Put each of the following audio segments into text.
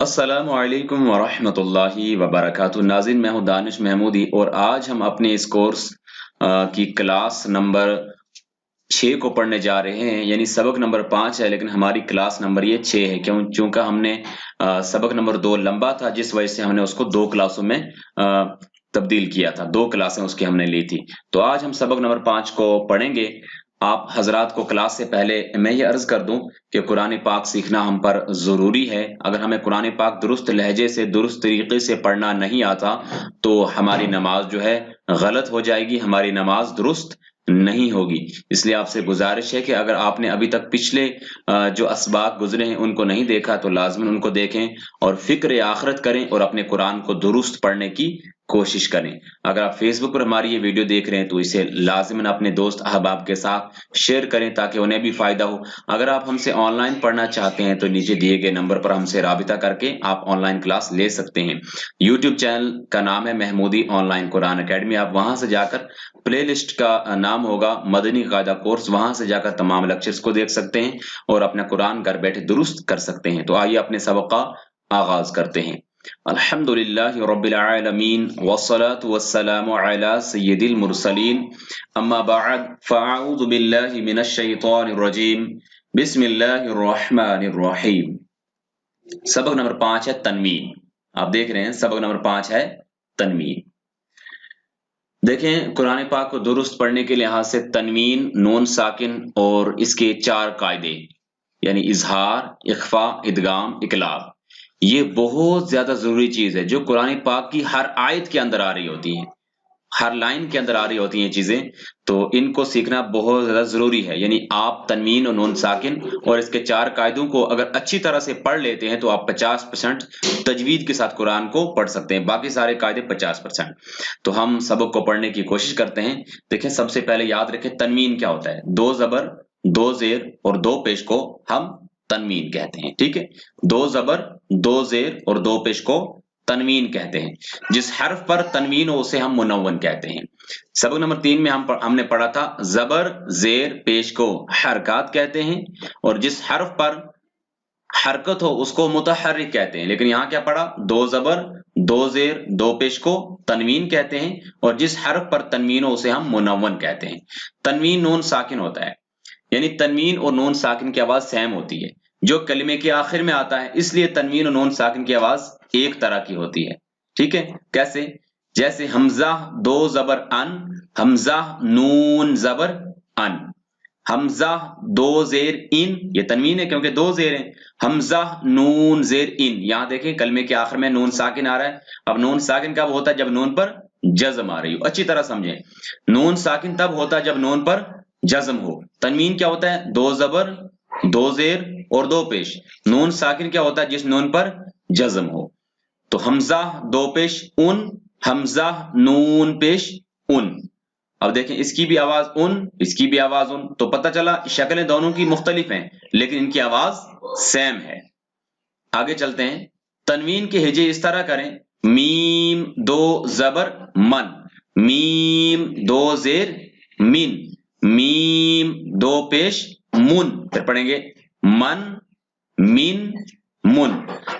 अस्सलामु अलैकुम वरहमतुल्लाहि वबरकातुहू। नाज़रीन, मैं हूँ दानिश महमूदी और आज हम अपने इस कोर्स की क्लास नंबर 6 को पढ़ने जा रहे हैं। यानी सबक नंबर 5 है लेकिन हमारी क्लास नंबर ये 6 है, चूंकि हमने सबक नंबर 2 लंबा था, जिस वजह से हमने उसको 2 क्लासों में तब्दील किया था। 2 क्लासें उसकी हमने ली थी। तो आज हम सबक नंबर 5 को पढ़ेंगे। आप हजरात को क्लास से पहले मैं ये अर्ज कर दूं कि कुरान पाक सीखना हम पर जरूरी है। अगर हमें कुरान पाक दुरुस्त लहजे से, दुरुस्त तरीके से पढ़ना नहीं आता तो हमारी नमाज जो है गलत हो जाएगी, हमारी नमाज दुरुस्त नहीं होगी। इसलिए आपसे गुजारिश है कि अगर आपने अभी तक पिछले जो असबाक गुजरे हैं उनको नहीं देखा तो लाजमन उनको देखें और फिक्र आखिरत करें और अपने कुरान को दुरुस्त पढ़ने की कोशिश करें। अगर आप फेसबुक पर हमारी ये वीडियो देख रहे हैं तो इसे लाजिमन अपने दोस्त अहबाब के साथ शेयर करें ताकि उन्हें भी फायदा हो। अगर आप हमसे ऑनलाइन पढ़ना चाहते हैं तो नीचे दिए गए नंबर पर हमसे राबिता करके आप ऑनलाइन क्लास ले सकते हैं। यूट्यूब चैनल का नाम है महमूदी ऑनलाइन कुरान अकेडमी। आप वहां से जाकर प्लेलिस्ट का नाम होगा मदनी कायदा कोर्स, वहां से जाकर तमाम लेक्चर्स को देख सकते हैं और अपना कुरान घर बैठे दुरुस्त कर सकते हैं। तो आइए अपने सबक का आगाज करते हैं। अल्हम्दुलिल्लाहि रब्बिल आलमीन वस्सलातु वस्सलामु अला सय्यिदिल मुरसलीन अम्मा बअद फअऊज़ु बिल्लाहि मिनश शैतानिर रजीम बिस्मिल्लाहिर रहमानिर रहीम। सबक नंबर 5 है तनवीन। आप देख रहे हैं सबक नंबर 5 है तनवीन। देखें, कुरान पाक को दुरुस्त पढ़ने के लिहाज से तनवीन, नून साकिन और इसके 4 कायदे यानी इजहार, इख्फा, इदगाम, इकलाब, ये बहुत ज्यादा जरूरी चीज है जो कुरान पाक की हर आयत के अंदर आ रही होती है, हर लाइन के अंदर आ रही होती हैं चीजें। तो इनको सीखना बहुत ज्यादा जरूरी है। यानी आप तनवीन और नून साकिन और इसके 4 कायदों को अगर अच्छी तरह से पढ़ लेते हैं तो आप 50% तजवीद के साथ कुरान को पढ़ सकते हैं, बाकी सारे कायदे 50%। तो हम सबक को पढ़ने की कोशिश करते हैं। देखें, सबसे पहले याद रखें तनवीन क्या होता है। 2 जबर, 2 जेर और 2 पेश को हम तनवीन कहते हैं। ठीक है, 2 जबर, 2 जेर और 2 पेश को तनवीन कहते हैं। जिस हर्फ पर तनवीन हो उसे हम मुनव्वन कहते हैं। सबक नंबर 3 में हमने पढ़ा था जबर, जेर, पेश को हरकत कहते हैं और जिस हर्फ पर हरकत हो उसको मुतहर्रिक कहते हैं। लेकिन यहाँ क्या पढ़ा, 2 जबर, 2 जेर, 2 पेश को तनवीन कहते हैं और जिस हर्फ पर तनवीन हो उसे हम मुनव्वन कहते हैं। तनवीन नून साकिन होता है, यानी तनवीन और नून साकिन की आवाज सेम होती है जो कलिमे के आखिर में आता है, इसलिए तनवीन और नून साकिन की आवाज एक तरह की होती है। ठीक है, कैसे? जैसे हमजा 2 जबर अन, हमजा नून जबर अन, हमजा 2 जेर इन, ये तनवीन है क्योंकि 2 जेर हैं। हमजा नून जेर इन, यहां देखें कलमे के आखिर में नून साकिन आ रहा है। अब नून साकिन कब होता है? जब नून पर जज्म आ रही हो। अच्छी तरह समझें, नून साकिन तब होता है जब नून पर जज्म हो। तनवीन क्या होता है? 2 जबर, 2 जेर और 2 पेश। नून साकिन क्या होता है? जिस नून पर जज्म हो। तो हमजा 2 पेश उन, हमजा नून पेश उन। अब देखें, इसकी भी आवाज उन, इसकी भी आवाज उन, तो पता चला शक्लें दोनों की मुख्तलिफ हैं लेकिन इनकी आवाज सेम है। आगे चलते हैं। तनवीन के हिजे इस तरह करें, मीम 2 जबर मन, मीम 2 जेर मिन, मीम 2 पेश मुन। फिर पढ़ेंगे मन, मिन, मुन।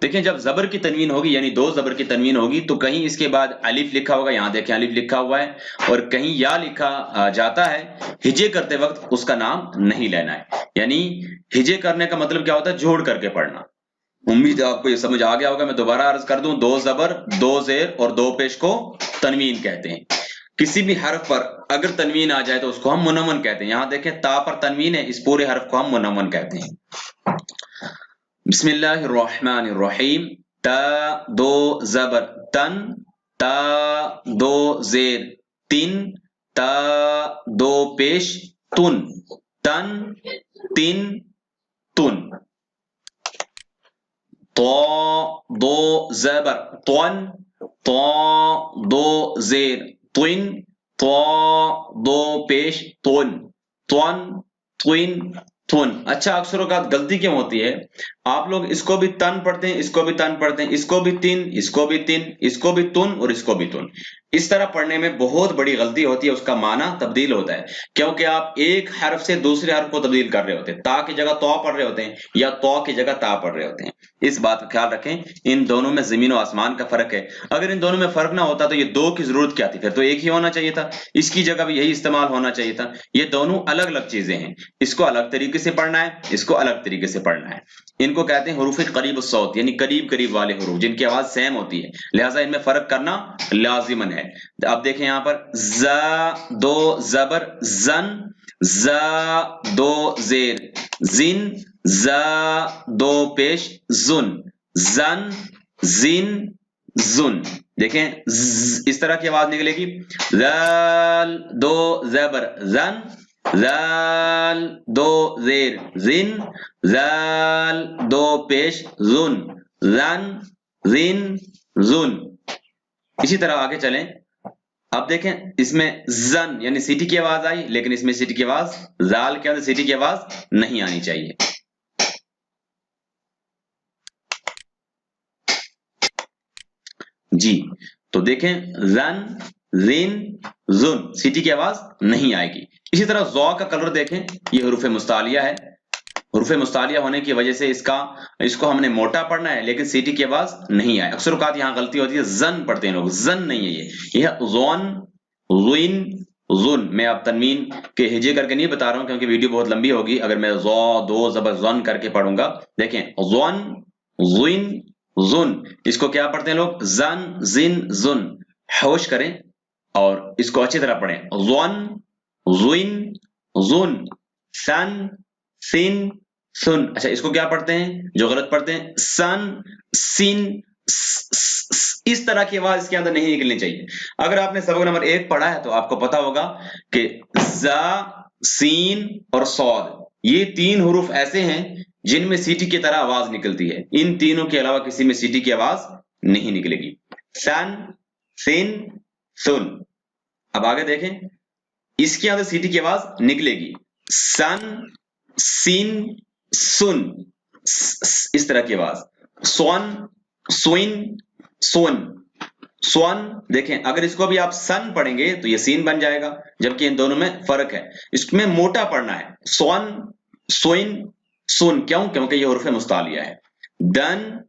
देखिए, जब जबर की तनवीन होगी यानी 2 जबर की तनवीन होगी तो कहीं इसके बाद अलिफ लिखा होगा, यहां देखें अलिफ लिखा हुआ है, और कहीं या लिखा जाता है। हिजे करते वक्त उसका नाम नहीं लेना है। यानी हिजे करने का मतलब क्या होता है? जोड़ करके पढ़ना। उम्मीद है आपको ये समझ आ गया होगा। मैं दोबारा अर्ज कर दूं, 2 जबर, 2 जेर और 2 पेश को तनवीन कहते हैं। किसी भी हर्फ पर अगर तनवीन आ जाए तो उसको हम मुनव्वन कहते हैं। यहां देखें ता पर तनवीन है, इस पूरे हर्फ को हम मुनव्वन कहते हैं। बिस्मिल्लाहिर्रहमानिर्रहीम। ता 2 जबर तन, ता 2 जेर तिन, ता 2 पेश तुन, तन, तिन, तुन। तो 2 जबर तन, तो 2 जेर तुन, तो 2 पेश तुन, तुन, तुन, थुन। अच्छा, अक्सर औकात गलती क्यों होती है, आप लोग इसको भी तन पढ़ते हैं, इसको भी तन पढ़ते हैं, इसको भी तिन, इसको भी तिन, इसको भी तुन और इसको भी तुन। इस तरह पढ़ने में बहुत बड़ी गलती होती है, उसका माना तब्दील होता है, क्योंकि आप एक हर्फ से दूसरे हर्फ को तब्दील कर रहे होते हैं। ता की जगह तो पढ़ रहे होते हैं या तो की जगह ता पढ़ रहे होते हैं। इस बात का ख्याल रखें, इन दोनों में जमीन और आसमान का फर्क है। अगर इन दोनों में फर्क ना होता तो ये दो की जरूरत क्या थी, फिर तो एक ही होना चाहिए था, इसकी जगह भी यही इस्तेमाल होना चाहिए था। ये दोनों अलग अलग चीजें हैं, इसको अलग तरीके से पढ़ना है, इसको अलग तरीके से पढ़ना है। इनको कहते हैं हुरूफ करीब सौत, यानी करीब करीब वाले हुरूफ जिनकी आवाज सेम होती है, लिहाजा इनमें फर्क करना लाजिमन है। अब देखें यहां पर ज़ दो जबर जन, ज़ दो जेर जिन, ज़ दो पेश जुन, जन जिन जुन। देखें इस तरह की आवाज निकलेगी, ज़ाल दो ज़बर जन, ज़ाल दो जेर जिन, ज़ाल दो पेश जुन, जन जिन जुन। इसी तरह आगे चलें। अब देखें इसमें जन यानी सीटी की आवाज आई, लेकिन इसमें सीटी की आवाज, जाल के अंदर सीटी की आवाज नहीं आनी चाहिए। जी, तो देखें जन जिन जुन, सीटी की आवाज नहीं आएगी। इसी तरह जौ का कलर देखें, ये हुरूफ मुस्तालिया है, हुरूफ मुस्तालिया होने की वजह से इसको हमने मोटा पढ़ना है, लेकिन सीटी की आवाज नहीं आए। अक्सर औकात यहाँ गलती होती है, जन पढ़ते हैं लोग, जन नहीं है ये ज़ोन ज़ुइन ज़ुन। मैं अब तनवीन के हिजे करके नहीं बता रहा हूं, क्योंकि वीडियो बहुत लंबी होगी अगर मैं ज़ो दो जबर ज़न करके पढ़ूंगा। देखें ज़ोन ज़ुइन ज़ुन, इसको क्या पढ़ते हैं लोग, जन जिन जुन। होश करें और इसको अच्छी तरह पढ़ें, ज़ोन ज़ुइन ज़ुन, सन सिन सुन। अच्छा, इसको क्या पढ़ते हैं, जो गलत पढ़ते हैं, सन सिन इस तरह की आवाज इसके अंदर नहीं निकलनी चाहिए। अगर आपने सबक नंबर 1 पढ़ा है तो आपको पता होगा कि जा सीन और सौद, ये तीन हुरूफ ऐसे हैं जिनमें सीटी की तरह आवाज निकलती है। इन तीनों के अलावा किसी में सीटी की आवाज नहीं निकलेगी। सन सिन सुन। अब आगे देखें, इसके अंदर सीटी की आवाज निकलेगी, सन सिन सुन, इस तरह की आवाज, सोन सोइन सोन सोन। देखें अगर इसको भी आप सन पढ़ेंगे तो ये सीन बन जाएगा, जबकि इन दोनों में फर्क है, इसमें मोटा पढ़ना है, सोन सोइन सुन। क्यों, क्योंकि ये हुरूफ मुस्तालिया है। दन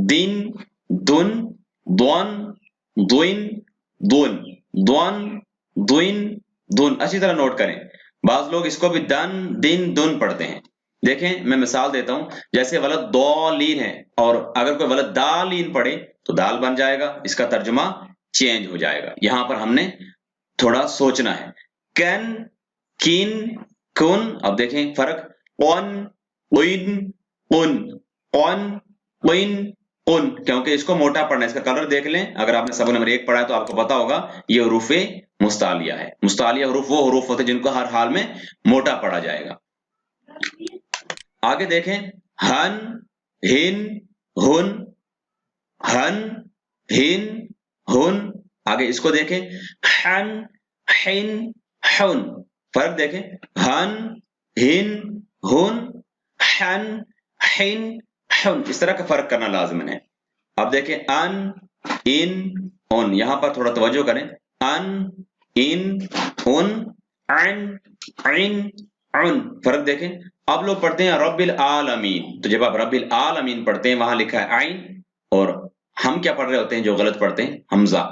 दिन दुन दोन दुइन दुन दोन दुइन दुन। अच्छी तरह नोट करें, बाज लोग इसको भी दन दिन दुन पढ़ते हैं। देखें मैं मिसाल देता हूं, जैसे वलद दौलीन है और अगर कोई वलद दालीन पढ़े तो दाल बन जाएगा, इसका तर्जुमा चेंज हो जाएगा। यहां पर हमने थोड़ा सोचना है। कैन किन कुन। अब देखें फर्क, कौन उन उन कौन उन उन, क्योंकि इसको मोटा पढ़ना है। इसका कलर देख लें, अगर आपने सबक नंबर 1 पढ़ा है तो आपको पता होगा ये हुरूफे मुस्तालिया है। मुस्तालिया हुरूफ वो हुरूफ होते हैं जिनको हर हाल में मोटा पढ़ा जाएगा। आगे देखें, हन हिन हुन, हन हिन हुन। आगे इसको देखें, हन हिन हुन। फर्क देखें, हन हिन हुन, हन हिन हुन, इस तरह का फर्क करना लाजिम है। अब देखें अन इन उन, यहां पर थोड़ा तवज्जो करें, अन इन उन अन इन उन। फर्क देखें। अब लोग पढ़ते हैं रब्बिल आलमीन, तो जब आप रब्बिल आलमीन पढ़ते हैं वहां लिखा है आइन, और हम क्या पढ़ रहे होते हैं, जो गलत पढ़ते हैं, हमजा।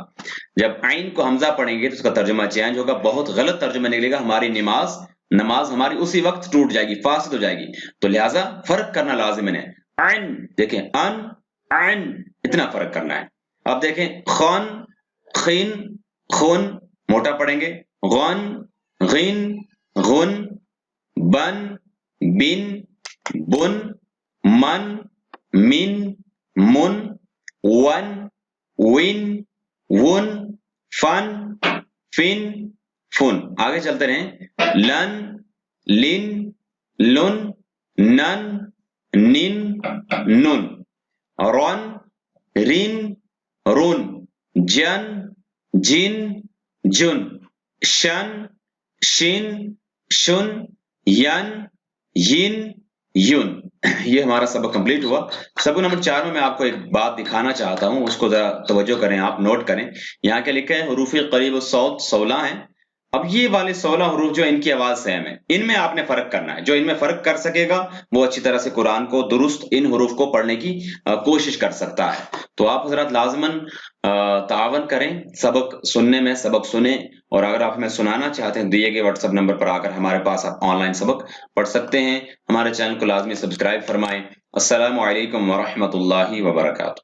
जब आइन को हमजा पढ़ेंगे तो उसका तर्जुमा चेंज होगा, बहुत गलत तर्जुमा निकलेगा, हमारी नमाज हमारी उसी वक्त टूट जाएगी, फासिद हो जाएगी। तो लिहाजा फर्क करना लाजिम है। आइन देखें, अन आइन, इतना फर्क करना है। अब देखें, खन खिन खुन, मोटा पढ़ेंगे, गन गिन गुन, बन बिन बुन, मन मिन मुन, वन विन वुन, फन फिन फुन। आगे चलते रहें, लन लिन लुन, नन निन नुन, रन रिन रुन, जन जिन जुन, शन शिन शुन, यन yin yun یہ ہمارا سبق کمپلیٹ ہوا. سبق نمبر 4 میں میں آپ کو ایک بات دکھانا چاہتا ہوں، اس کو ذرا توجہ کریں، آپ نوٹ کریں. یہاں کیا لکھا ہے؟ حروف قریب الصوت 16 ہیں. اب یہ والے 16 حروف جو ان کی آواز سیم ہے، ان میں آپ نے فرق کرنا ہے. جو ان میں فرق کر سکے گا وہ اچھی طرح سے قرآن کو درست ان حروف کو پڑھنے کی کوشش کر سکتا ہے. تو آپ حضرات لازماً تعاون کریں، سبق سننے میں، سبق سنیں. اور اگر آپ ہمیں سنانا چاہتے ہیں دیے گئے واٹس ایپ نمبر پر آ کر ہمارے پاس آپ آن لائن سبق پڑھ سکتے ہیں. ہمارے چینل کو لازمی سبسکرائب فرمائیں. السلام علیکم ورحمۃ اللہ وبرکاتہ.